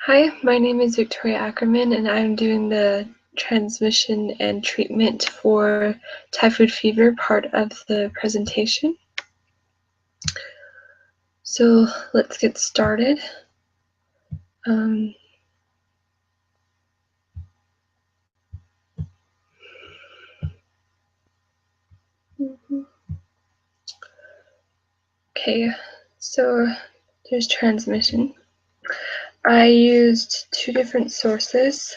Hi, my name is Victoria Ackerman, and I'm doing the transmission and treatment for typhoid fever part of the presentation. So let's get started. Okay, so there's transmission. I used two different sources.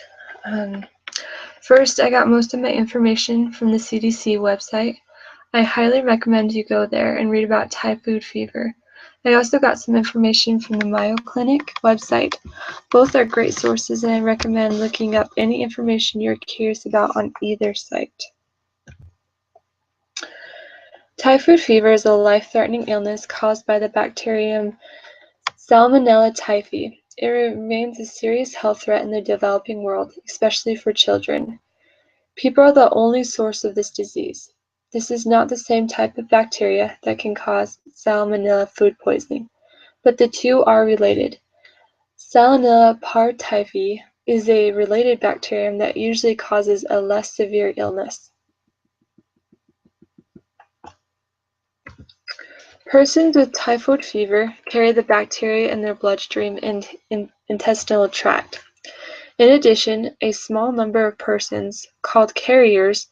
First, I got most of my information from the CDC website. I highly recommend you go there and read about typhoid fever. I also got some information from the Mayo Clinic website. Both are great sources, and I recommend looking up any information you're curious about on either site. Typhoid fever is a life-threatening illness caused by the bacterium Salmonella typhi. It remains a serious health threat in the developing world, especially for children. People are the only source of this disease. This is not the same type of bacteria that can cause Salmonella food poisoning, but the two are related. Salmonella typhi is a related bacterium that usually causes a less severe illness. Persons with typhoid fever carry the bacteria in their bloodstream and intestinal tract. In addition, a small number of persons, called carriers,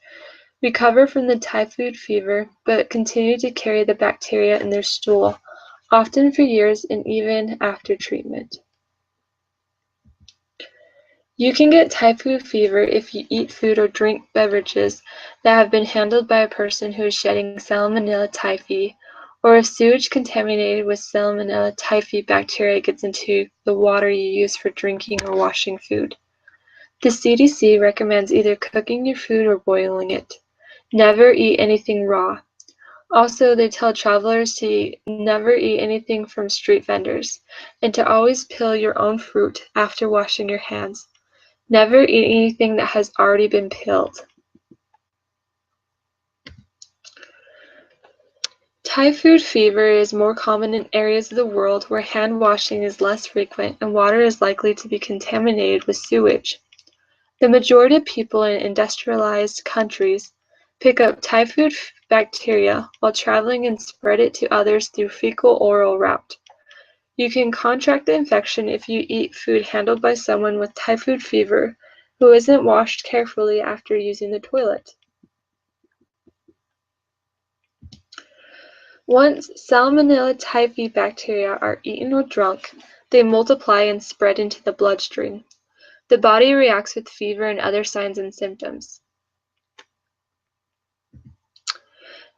recover from the typhoid fever but continue to carry the bacteria in their stool, often for years and even after treatment. You can get typhoid fever if you eat food or drink beverages that have been handled by a person who is shedding Salmonella typhi, or if sewage contaminated with Salmonella typhi bacteria gets into the water you use for drinking or washing food. The CDC recommends either cooking your food or boiling it. Never eat anything raw. Also, they tell travelers to never eat anything from street vendors, and to always peel your own fruit after washing your hands. Never eat anything that has already been peeled. Typhoid fever is more common in areas of the world where hand washing is less frequent and water is likely to be contaminated with sewage. The majority of people in industrialized countries pick up typhoid bacteria while traveling and spread it to others through fecal-oral route. You can contract the infection if you eat food handled by someone with typhoid fever who isn't washed carefully after using the toilet. Once Salmonella typhi bacteria are eaten or drunk, they multiply and spread into the bloodstream. The body reacts with fever and other signs and symptoms.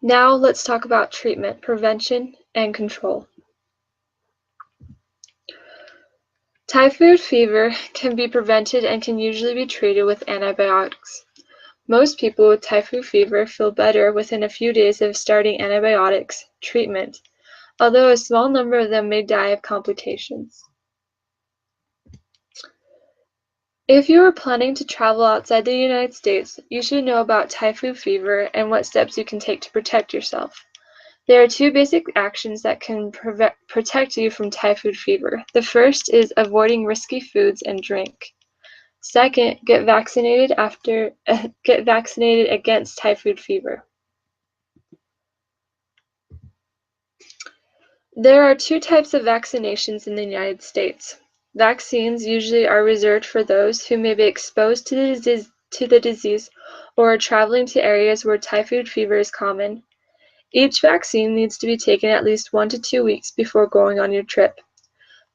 Now let's talk about treatment, prevention, and control. Typhoid fever can be prevented and can usually be treated with antibiotics. Most people with typhoid fever feel better within a few days of starting antibiotics treatment, although a small number of them may die of complications. If you are planning to travel outside the United States, you should know about typhoid fever and what steps you can take to protect yourself. There are two basic actions that can protect you from typhoid fever. The first is avoiding risky foods and drink. Second, get vaccinated against typhoid fever. There are two types of vaccinations in the United States. Vaccines usually are reserved for those who may be exposed to the disease or are traveling to areas where typhoid fever is common. Each vaccine needs to be taken at least 1 to 2 weeks before going on your trip.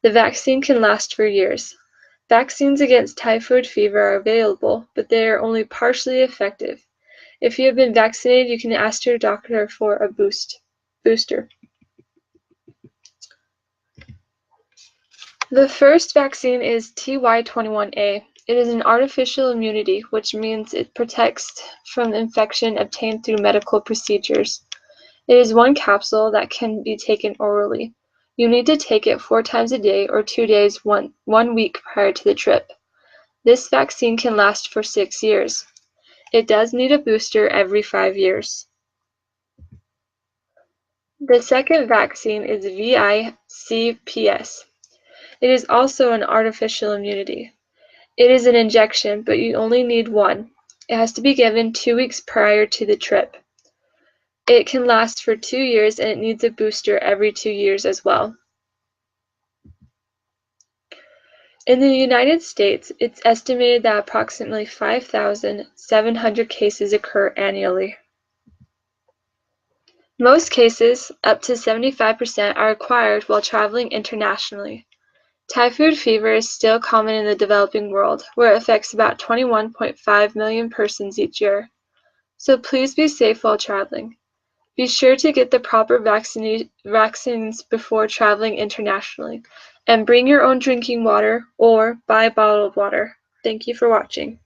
The vaccine can last for years. Vaccines against typhoid fever are available, but they are only partially effective. If you have been vaccinated, you can ask your doctor for a booster. The first vaccine is TY21A. It is an artificial immunity, which means it protects from infection obtained through medical procedures. It is one capsule that can be taken orally. You need to take it 4 times a day or 2 days 1 week prior to the trip. This vaccine can last for 6 years. It does need a booster every 5 years. The second vaccine is VICPS. It is also an artificial immunity. It is an injection, but you only need one. It has to be given 2 weeks prior to the trip. It can last for 2 years and it needs a booster every 2 years as well. In the United States, it's estimated that approximately 5,700 cases occur annually. Most cases, up to 75%, are acquired while traveling internationally. Typhoid fever is still common in the developing world, where it affects about 21.5 million persons each year. So please be safe while traveling. Be sure to get the proper vaccines before traveling internationally, and bring your own drinking water or buy bottled water. Thank you for watching.